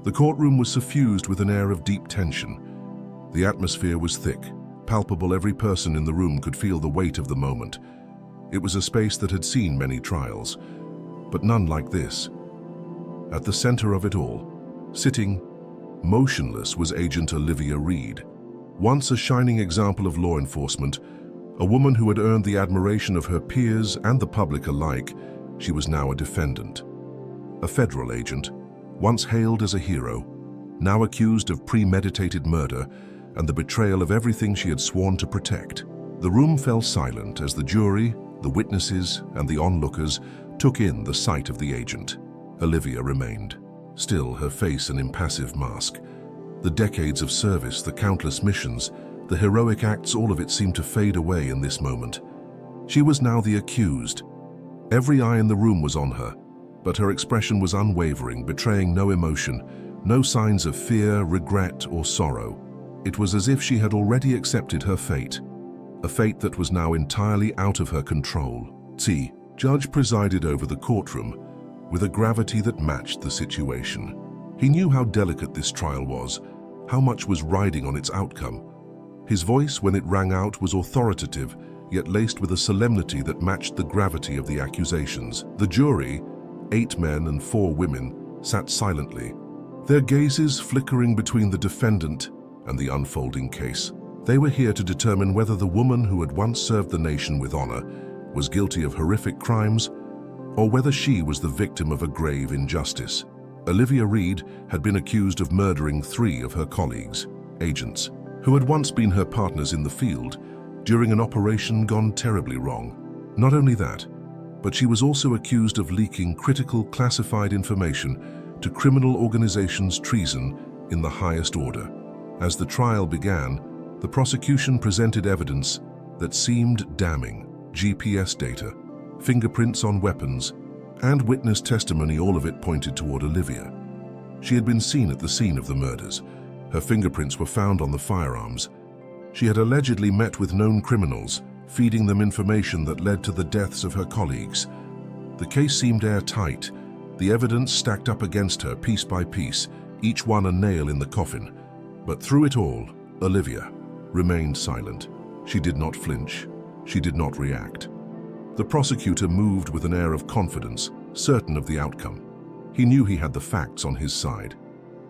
The courtroom was suffused with an air of deep tension. The atmosphere was thick, palpable. Every person in the room could feel the weight of the moment. It was a space that had seen many trials, but none like this. At the center of it all, sitting motionless, was Agent Olivia Reed. Once a shining example of law enforcement, a woman who had earned the admiration of her peers and the public alike, she was now a defendant. A federal agent, once hailed as a hero, now accused of premeditated murder and the betrayal of everything she had sworn to protect. The room fell silent as the jury, the witnesses, and the onlookers took in the sight of the agent. Olivia remained, still, her face an impassive mask. The decades of service, the countless missions, the heroic acts, all of it seemed to fade away in this moment. She was now the accused. Every eye in the room was on her, but her expression was unwavering, betraying no emotion, no signs of fear, regret, or sorrow. It was as if she had already accepted her fate, a fate that was now entirely out of her control. The judge presided over the courtroom with a gravity that matched the situation. He knew how delicate this trial was, how much was riding on its outcome. His voice, when it rang out, was authoritative, yet laced with a solemnity that matched the gravity of the accusations. The jury, 8 men and 4 women, sat silently, their gazes flickering between the defendant and the unfolding case. They were here to determine whether the woman who had once served the nation with honor was guilty of horrific crimes, or whether she was the victim of a grave injustice. Olivia Reed had been accused of murdering 3 of her colleagues, agents, who had once been her partners in the field during an operation gone terribly wrong. Not only that, but she was also accused of leaking critical classified information to criminal organizations, treason in the highest order. As the trial began, the prosecution presented evidence that seemed damning: GPS data, fingerprints on weapons, and witness testimony. All of it pointed toward Olivia. She had been seen at the scene of the murders. Her fingerprints were found on the firearms. She had allegedly met with known criminals, feeding them information that led to the deaths of her colleagues. The case seemed airtight, the evidence stacked up against her piece by piece, each one a nail in the coffin. But through it all, Olivia remained silent. She did not flinch. She did not react. The prosecutor moved with an air of confidence, certain of the outcome. He knew he had the facts on his side.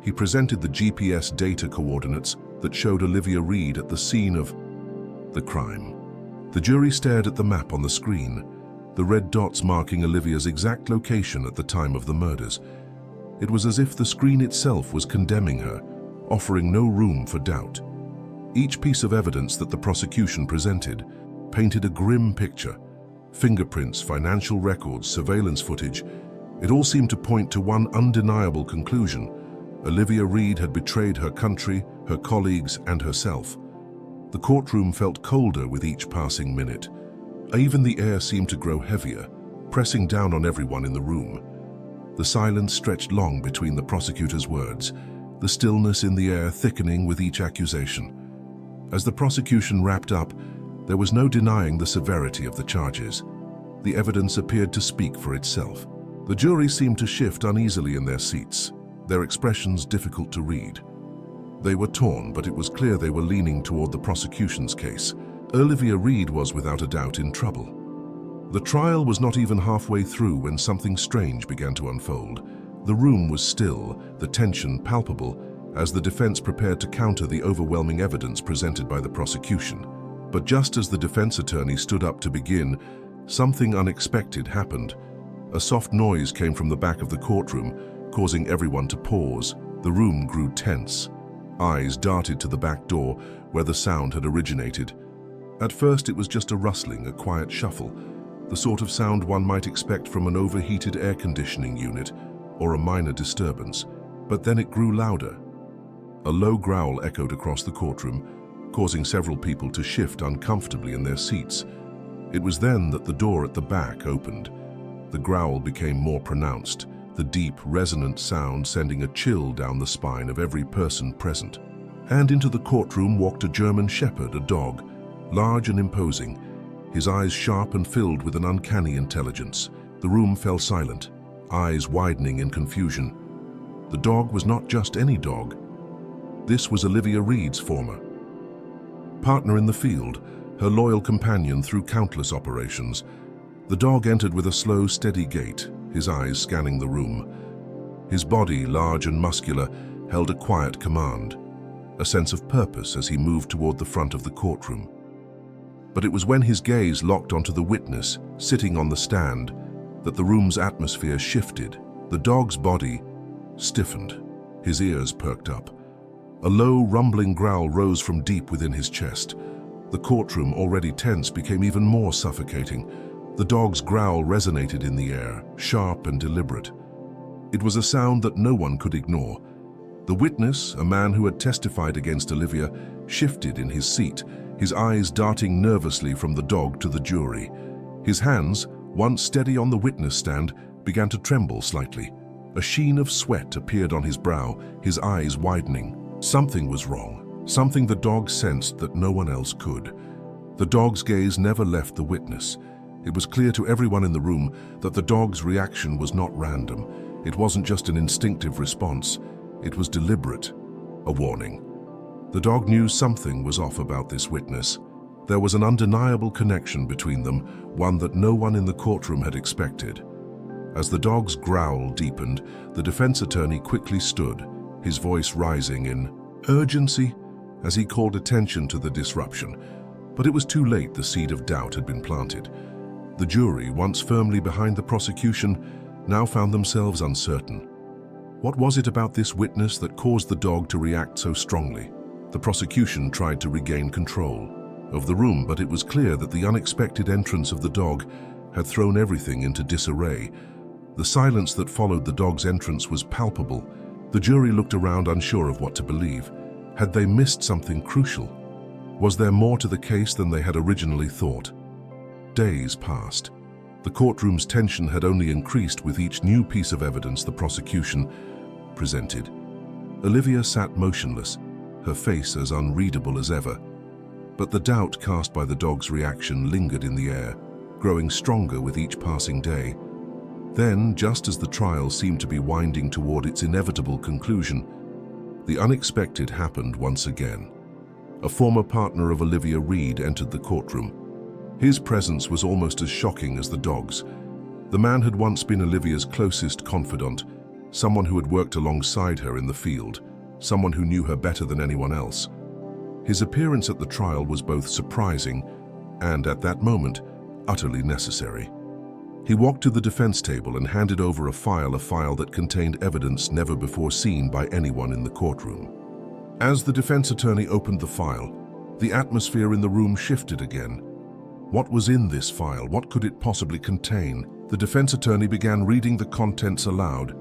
He presented the GPS data coordinates that showed Olivia Reed at the scene of the crime. The jury stared at the map on the screen, the red dots marking Olivia's exact location at the time of the murders. It was as if the screen itself was condemning her, offering no room for doubt. Each piece of evidence that the prosecution presented painted a grim picture. Fingerprints, financial records, surveillance footage. It all seemed to point to one undeniable conclusion: Olivia Reed had betrayed her country, her colleagues, and herself. The courtroom felt colder with each passing minute. Even the air seemed to grow heavier, pressing down on everyone in the room. The silence stretched long between the prosecutor's words, the stillness in the air thickening with each accusation. As the prosecution wrapped up, there was no denying the severity of the charges. The evidence appeared to speak for itself. The jury seemed to shift uneasily in their seats, their expressions difficult to read. They were torn, but it was clear they were leaning toward the prosecution's case. Olivia Reed was without a doubt in trouble. The trial was not even halfway through when something strange began to unfold. The room was still, the tension palpable, as the defense prepared to counter the overwhelming evidence presented by the prosecution. But just as the defense attorney stood up to begin, something unexpected happened. A soft noise came from the back of the courtroom, causing everyone to pause. The room grew tense. Eyes darted to the back door where the sound had originated. At first it was just a rustling, a quiet shuffle, the sort of sound one might expect from an overheated air conditioning unit or a minor disturbance. But then it grew louder. A low growl echoed across the courtroom, causing several people to shift uncomfortably in their seats. It was then that the door at the back opened. The growl became more pronounced, the deep, resonant sound sending a chill down the spine of every person present. And into the courtroom walked a German shepherd, a dog, large and imposing, his eyes sharp and filled with an uncanny intelligence. The room fell silent, eyes widening in confusion. The dog was not just any dog. This was Olivia Reed's former partner in the field, her loyal companion through countless operations. The dog entered with a slow, steady gait, his eyes scanning the room. His body, large and muscular, held a quiet command, a sense of purpose as he moved toward the front of the courtroom. But it was when his gaze locked onto the witness, sitting on the stand, that the room's atmosphere shifted. The dog's body stiffened. His ears perked up. A low, rumbling growl rose from deep within his chest. The courtroom, already tense, became even more suffocating. The dog's growl resonated in the air, sharp and deliberate. It was a sound that no one could ignore. The witness, a man who had testified against Olivia, shifted in his seat, his eyes darting nervously from the dog to the jury. His hands, once steady on the witness stand, began to tremble slightly. A sheen of sweat appeared on his brow, his eyes widening. Something was wrong, something the dog sensed that no one else could. The dog's gaze never left the witness. It was clear to everyone in the room that the dog's reaction was not random. It wasn't just an instinctive response. It was deliberate, a warning. The dog knew something was off about this witness. There was an undeniable connection between them, one that no one in the courtroom had expected. As the dog's growl deepened, the defense attorney quickly stood, his voice rising in urgency as he called attention to the disruption. But it was too late. The seed of doubt had been planted. The jury, once firmly behind the prosecution, now found themselves uncertain. What was it about this witness that caused the dog to react so strongly? The prosecution tried to regain control of the room, but it was clear that the unexpected entrance of the dog had thrown everything into disarray. The silence that followed the dog's entrance was palpable. The jury looked around, unsure of what to believe. Had they missed something crucial? Was there more to the case than they had originally thought? Days passed. The courtroom's tension had only increased with each new piece of evidence the prosecution presented. Olivia sat motionless, her face as unreadable as ever. But the doubt cast by the dog's reaction lingered in the air, growing stronger with each passing day. Then, just as the trial seemed to be winding toward its inevitable conclusion, the unexpected happened once again. A former partner of Olivia Reed entered the courtroom. His presence was almost as shocking as the dog's. The man had once been Olivia's closest confidant, someone who had worked alongside her in the field, someone who knew her better than anyone else. His appearance at the trial was both surprising and, at that moment, utterly necessary. He walked to the defense table and handed over a file that contained evidence never before seen by anyone in the courtroom. As the defense attorney opened the file, the atmosphere in the room shifted again. What was in this file? What could it possibly contain? The defense attorney began reading the contents aloud.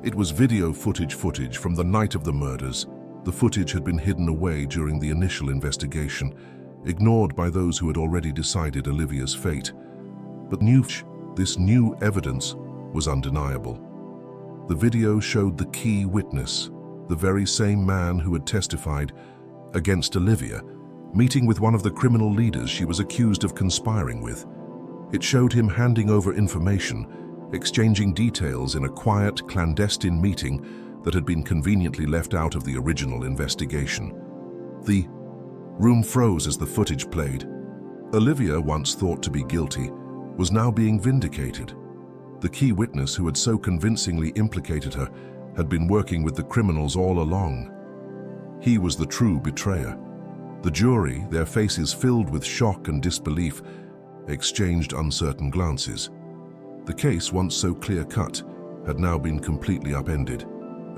It was video footage from the night of the murders. The footage had been hidden away during the initial investigation, ignored by those who had already decided Olivia's fate. But this new evidence was undeniable. The video showed the key witness, the very same man who had testified against Olivia, meeting with one of the criminal leaders she was accused of conspiring with. It showed him handing over information, exchanging details in a quiet, clandestine meeting that had been conveniently left out of the original investigation. The room froze as the footage played. Olivia, once thought to be guilty, was now being vindicated. The key witness who had so convincingly implicated her had been working with the criminals all along. He was the true betrayer. The jury, their faces filled with shock and disbelief, exchanged uncertain glances. The case, once so clear-cut, had now been completely upended.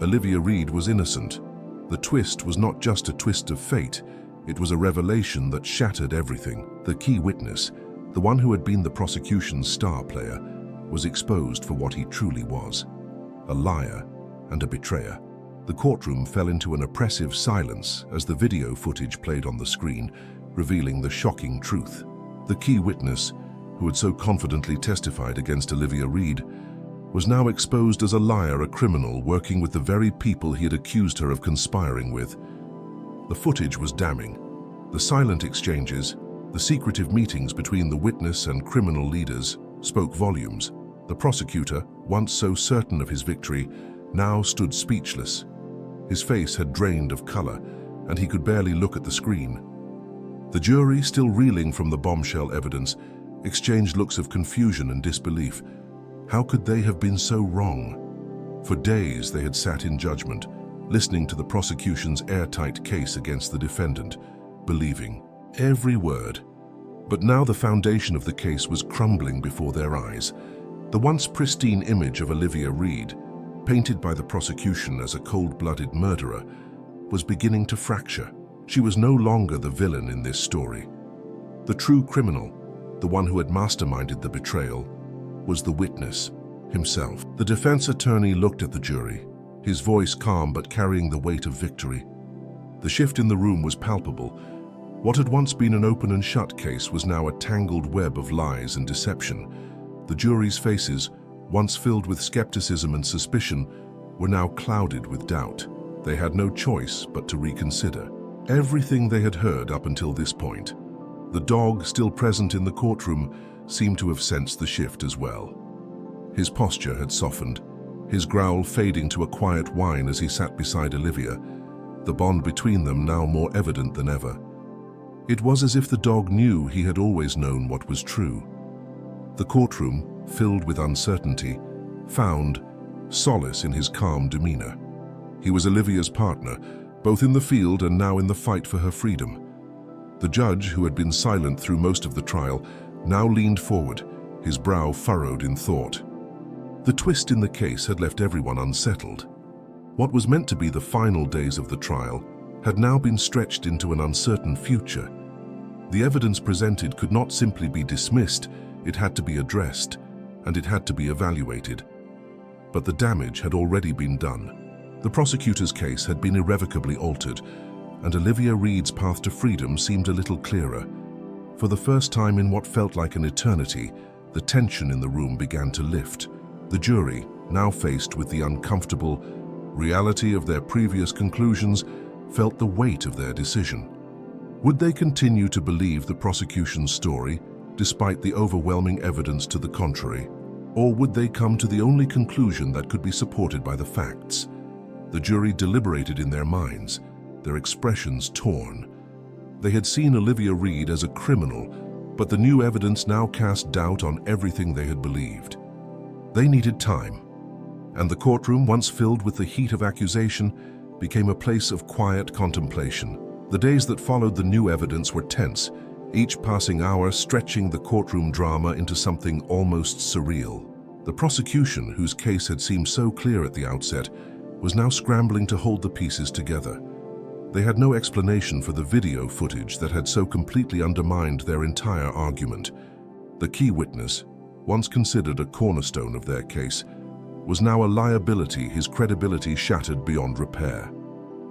Olivia Reed was innocent. The twist was not just a twist of fate, it was a revelation that shattered everything. The key witness, the one who had been the prosecution's star player, was exposed for what he truly was: a liar and a betrayer. The courtroom fell into an oppressive silence as the video footage played on the screen, revealing the shocking truth. The key witness, who had so confidently testified against Olivia Reed, was now exposed as a liar, a criminal working with the very people he had accused her of conspiring with. The footage was damning. The silent exchanges, the secretive meetings between the witness and criminal leaders, spoke volumes. The prosecutor, once so certain of his victory, now stood speechless. His face had drained of color, and he could barely look at the screen. The jury, still reeling from the bombshell evidence, exchanged looks of confusion and disbelief. How could they have been so wrong? For days they had sat in judgment, listening to the prosecution's airtight case against the defendant, believing every word. But now the foundation of the case was crumbling before their eyes. The once pristine image of Olivia Reed, painted by the prosecution as a cold-blooded murderer, was beginning to fracture. She was no longer the villain in this story. The true criminal, the one who had masterminded the betrayal, was the witness himself. The defense attorney looked at the jury, his voice calm but carrying the weight of victory. The shift in the room was palpable. What had once been an open and shut case was now a tangled web of lies and deception. The jury's faces, once filled with skepticism and suspicion, were now clouded with doubt. They had no choice but to reconsider everything they had heard up until this point. The dog, still present in the courtroom, seemed to have sensed the shift as well. His posture had softened, his growl fading to a quiet whine as he sat beside Olivia, the bond between them now more evident than ever. It was as if the dog knew he had always known what was true. The courtroom, filled with uncertainty, found solace in his calm demeanor. He was Olivia's partner, both in the field and now in the fight for her freedom. The judge, who had been silent through most of the trial, now leaned forward, his brow furrowed in thought. The twist in the case had left everyone unsettled. What was meant to be the final days of the trial had now been stretched into an uncertain future. The evidence presented could not simply be dismissed, it had to be addressed, and it had to be evaluated. But the damage had already been done. The prosecutor's case had been irrevocably altered, and Olivia Reed's path to freedom seemed a little clearer. For the first time in what felt like an eternity, the tension in the room began to lift. The jury, now faced with the uncomfortable reality of their previous conclusions, felt the weight of their decision. Would they continue to believe the prosecution's story, despite the overwhelming evidence to the contrary? Or would they come to the only conclusion that could be supported by the facts? The jury deliberated in their minds, their expressions torn. They had seen Olivia Reed as a criminal, but the new evidence now cast doubt on everything they had believed. They needed time, and the courtroom, once filled with the heat of accusation, became a place of quiet contemplation. The days that followed the new evidence were tense, each passing hour stretching the courtroom drama into something almost surreal. The prosecution, whose case had seemed so clear at the outset, was now scrambling to hold the pieces together. They had no explanation for the video footage that had so completely undermined their entire argument. The key witness, once considered a cornerstone of their case, was now a liability, his credibility shattered beyond repair.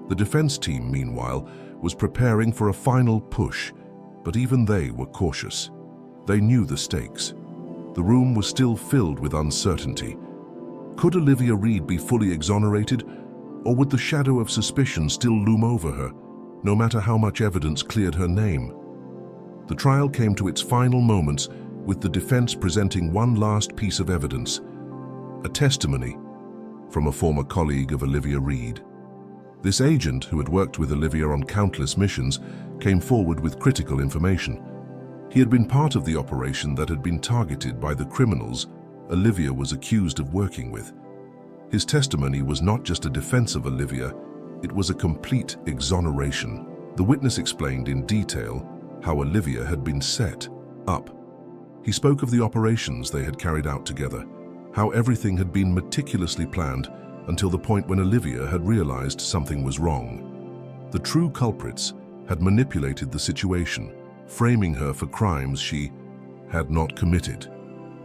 The defense team, meanwhile, was preparing for a final push, but even they were cautious. They knew the stakes. The room was still filled with uncertainty. Could Olivia Reed be fully exonerated, or would the shadow of suspicion still loom over her, no matter how much evidence cleared her name? The trial came to its final moments with the defense presenting one last piece of evidence, a testimony from a former colleague of Olivia Reed. This agent, who had worked with Olivia on countless missions, came forward with critical information. He had been part of the operation that had been targeted by the criminals Olivia was accused of working with. His testimony was not just a defense of Olivia, it was a complete exoneration. The witness explained in detail how Olivia had been set up. He spoke of the operations they had carried out together, how everything had been meticulously planned until the point when Olivia had realized something was wrong. The true culprits had manipulated the situation, framing her for crimes she had not committed.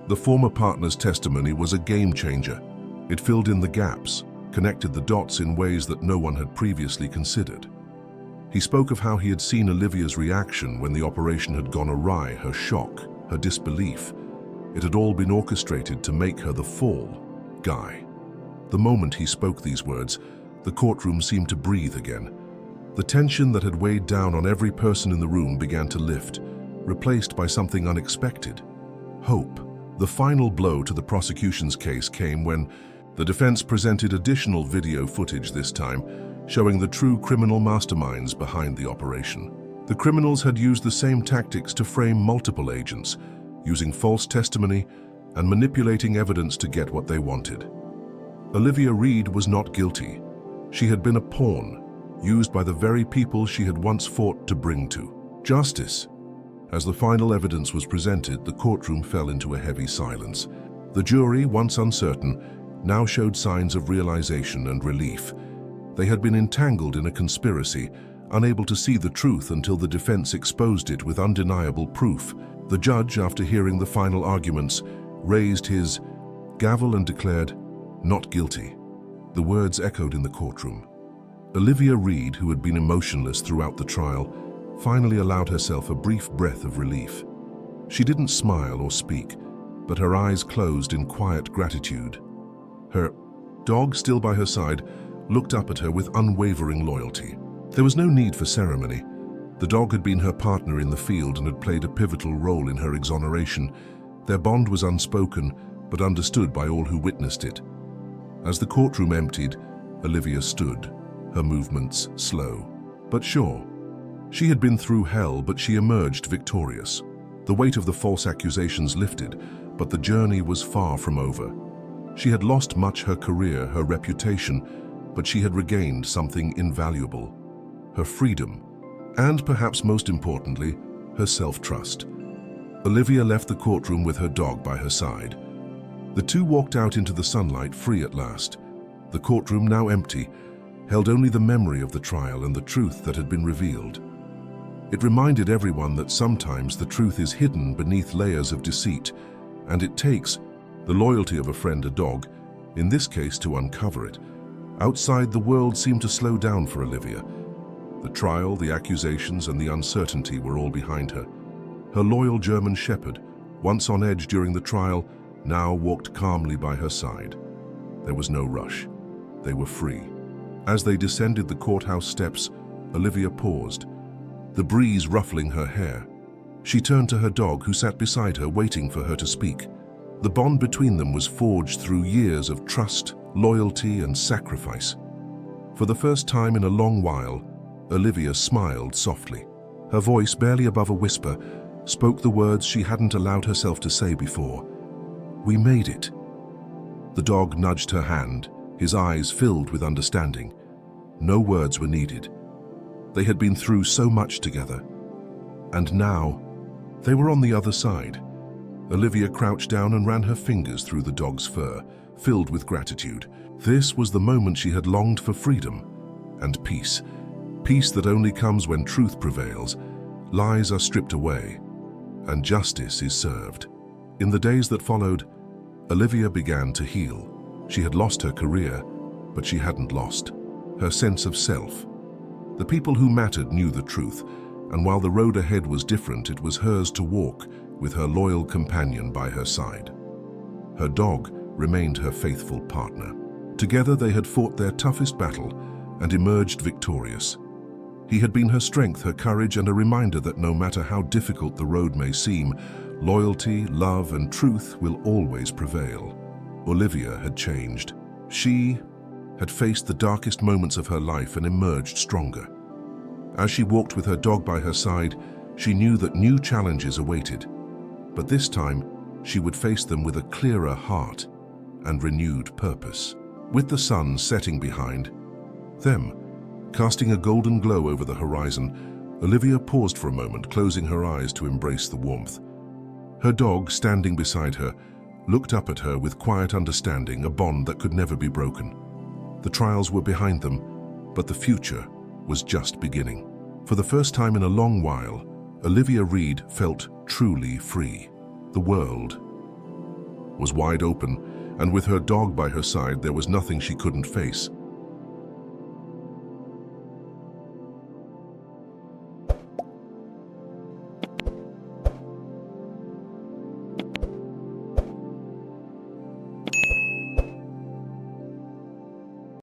The former partner's testimony was a game changer. It filled in the gaps, connected the dots in ways that no one had previously considered. He spoke of how he had seen Olivia's reaction when the operation had gone awry, her shock, her disbelief. It had all been orchestrated to make her the fall guy. The moment he spoke these words, the courtroom seemed to breathe again. The tension that had weighed down on every person in the room began to lift, replaced by something unexpected: hope. The final blow to the prosecution's case came when, The defense presented additional video footage this time, showing the true criminal masterminds behind the operation. The criminals had used the same tactics to frame multiple agents, using false testimony and manipulating evidence to get what they wanted. Olivia Reed was not guilty. She had been a pawn, used by the very people she had once fought to bring to justice. As the final evidence was presented, the courtroom fell into a heavy silence. The jury, once uncertain, now showed signs of realization and relief. They had been entangled in a conspiracy, unable to see the truth until the defense exposed it with undeniable proof. The judge, after hearing the final arguments, raised his gavel and declared, "Not guilty." The words echoed in the courtroom. Olivia Reed, who had been emotionless throughout the trial, finally allowed herself a brief breath of relief. She didn't smile or speak, but her eyes closed in quiet gratitude. Her dog, still by her side, looked up at her with unwavering loyalty. There was no need for ceremony. The dog had been her partner in the field and had played a pivotal role in her exoneration. Their bond was unspoken, but understood by all who witnessed it. As the courtroom emptied, Olivia stood, her movements slow, but sure. She had been through hell, but she emerged victorious. The weight of the false accusations lifted, but the journey was far from over. She had lost much: her career, her reputation, but she had regained something invaluable: her freedom, and perhaps most importantly, her self-trust. Olivia left the courtroom with her dog by her side. The two walked out into the sunlight, free at last. The courtroom, now empty, held only the memory of the trial and the truth that had been revealed. It reminded everyone that sometimes the truth is hidden beneath layers of deceit, and it takes the loyalty of a friend, a dog, in this case, to uncover it. Outside, the world seemed to slow down for Olivia. The trial, the accusations, and the uncertainty were all behind her. Her loyal German shepherd, once on edge during the trial, now walked calmly by her side. There was no rush. They were free. As they descended the courthouse steps, Olivia paused, the breeze ruffling her hair. She turned to her dog, who sat beside her, waiting for her to speak. The bond between them was forged through years of trust, loyalty, and sacrifice. For the first time in a long while, Olivia smiled softly. Her voice, barely above a whisper, spoke the words she hadn't allowed herself to say before. "We made it." The dog nudged her hand, his eyes filled with understanding. No words were needed. They had been through so much together. And now, they were on the other side. Olivia crouched down and ran her fingers through the dog's fur, filled with gratitude. This was the moment she had longed for: freedom and peace. Peace that only comes when truth prevails, lies are stripped away, and justice is served. In the days that followed, Olivia began to heal. She had lost her career, but she hadn't lost her sense of self. The people who mattered knew the truth, and while the road ahead was different, it was hers to walk, with her loyal companion by her side. Her dog remained her faithful partner. Together they had fought their toughest battle and emerged victorious. He had been her strength, her courage, and a reminder that no matter how difficult the road may seem, loyalty, love, and truth will always prevail. Olivia had changed. She had faced the darkest moments of her life and emerged stronger. As she walked with her dog by her side, she knew that new challenges awaited. But this time, she would face them with a clearer heart and renewed purpose. With the sun setting behind them, casting a golden glow over the horizon, Olivia paused for a moment, closing her eyes to embrace the warmth. Her dog, standing beside her, looked up at her with quiet understanding, a bond that could never be broken. The trials were behind them, but the future was just beginning. For the first time in a long while, Olivia Reed felt truly free. The world was wide open, and with her dog by her side, there was nothing she couldn't face.